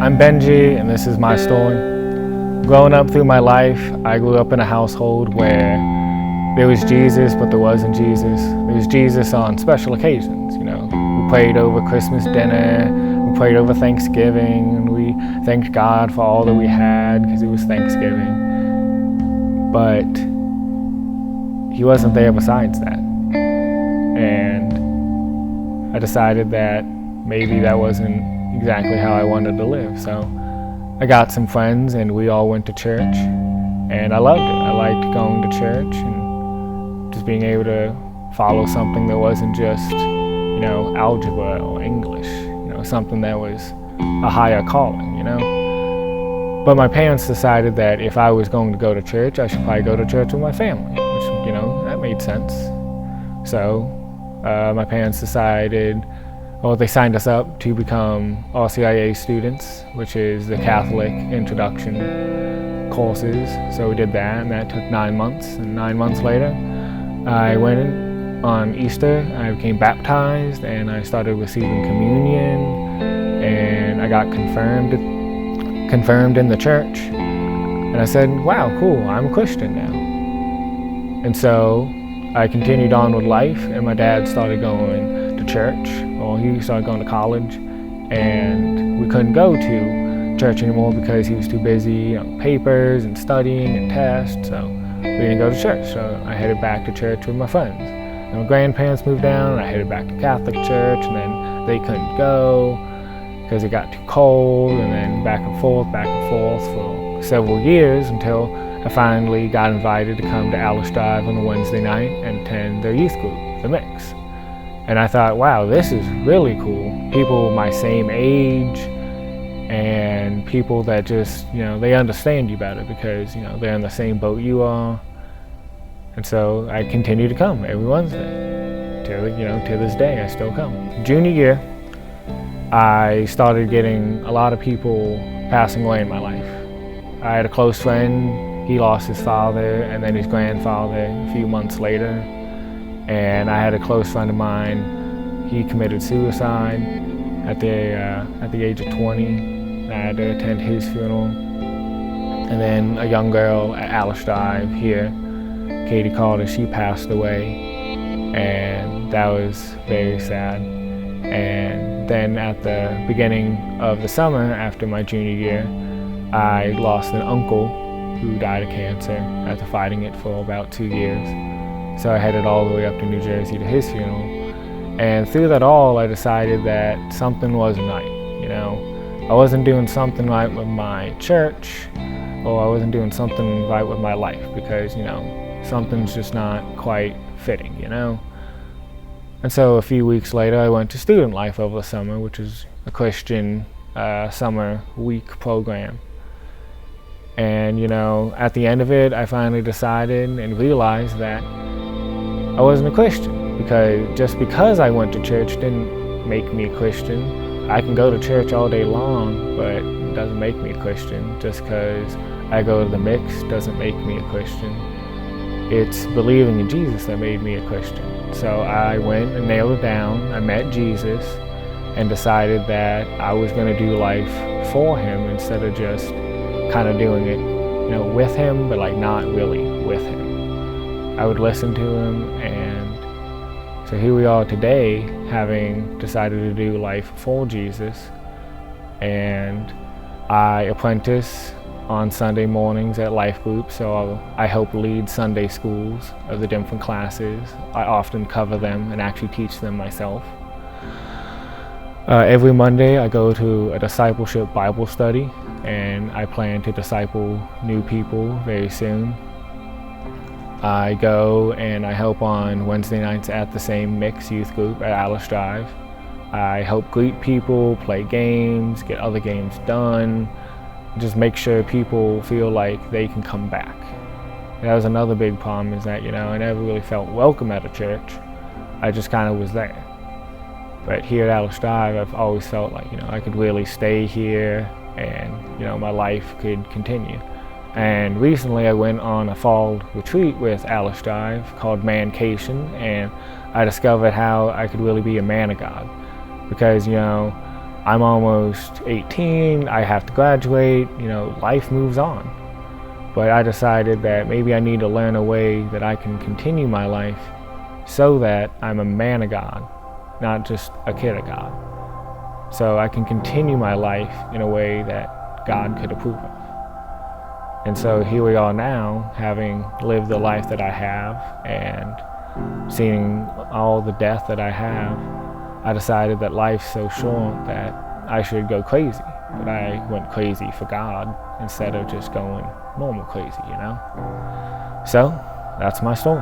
I'm Benji, and this is my story. Growing up through my life, I grew up in a household where there was Jesus, but there wasn't Jesus. There was Jesus on special occasions, We prayed over Christmas dinner, we prayed over Thanksgiving, and we thanked God for all that we had because it was Thanksgiving. But he wasn't there besides that. And I decided that maybe that wasn't exactly how I wanted to live. So I got some friends and we all went to church, and I loved it. I liked going to church and just being able to follow something that wasn't just, algebra or English, something that was a higher calling, But my parents decided that if I was going to go to church, I should probably go to church with my family, which, that made sense. So my parents decided, they signed us up to become RCIA students, which is the Catholic introduction courses. So we did that, and that took 9 months. And 9 months later, I went in on Easter. I became baptized, and I started receiving communion, and I got confirmed in the church. And I said, wow, cool, I'm a Christian now. And so I continued on with life, and my dad started going to church. Well, he started going to college, and we couldn't go to church anymore because he was too busy on papers and studying and tests, so we didn't go to church. So I headed back to church with my friends. And my grandparents moved down, and I headed back to Catholic church, and then they couldn't go because it got too cold, and then back and forth for several years until I finally got invited to come to Alice Drive on a Wednesday night and attend their youth group, The Mix. And I thought, wow, this is really cool. People my same age and people that just, they understand you better because, they're in the same boat you are. And so I continue to come every Wednesday. To this day, I still come. Junior year, I started getting a lot of people passing away in my life. I had a close friend. He lost his father and then his grandfather a few months later. And I had a close friend of mine. He committed suicide at the age of 20. I had to attend his funeral. And then a young girl at Alice Drive here, Katie Carter, she passed away. And that was very sad. And then at the beginning of the summer, after my junior year, I lost an uncle who died of cancer after fighting it for about 2 years. So I headed all the way up to New Jersey to his funeral. And through that all, I decided that something wasn't right, I wasn't doing something right with my church, or I wasn't doing something right with my life because, something's just not quite fitting, And so a few weeks later, I went to Student Life over the summer, which is a Christian summer week program. And, at the end of it, I finally decided and realized that I wasn't a Christian, because I went to church didn't make me a Christian. I can go to church all day long, but it doesn't make me a Christian. Just because I go to the Mix doesn't make me a Christian. It's believing in Jesus that made me a Christian. So I went and nailed it down. I met Jesus and decided that I was going to do life for him instead of just kind of doing it, with him, but not really with him. I would listen to him, and so here we are today, having decided to do life for Jesus. And I apprentice on Sunday mornings at Life Group, so I help lead Sunday schools of the different classes. I often cover them and actually teach them myself. Every Monday I go to a discipleship Bible study, and I plan to disciple new people very soon. I go and I help on Wednesday nights at the same Mix youth group at Alice Drive. I help greet people, play games, get other games done, just make sure people feel like they can come back. And that was another big problem, is that, I never really felt welcome at a church. I just kind of was there. But here at Alice Drive, I've always felt like, I could really stay here and, my life could continue. And recently I went on a fall retreat with Alice Drive called Mancation, and I discovered how I could really be a man of God. Because, I'm almost 18, I have to graduate, life moves on. But I decided that maybe I need to learn a way that I can continue my life so that I'm a man of God, not just a kid of God. So I can continue my life in a way that God could approve of. And so here we are now, having lived the life that I have and seeing all the death that I have. I decided that life's so short that I should go crazy. But I went crazy for God instead of just going normal crazy, So that's my story.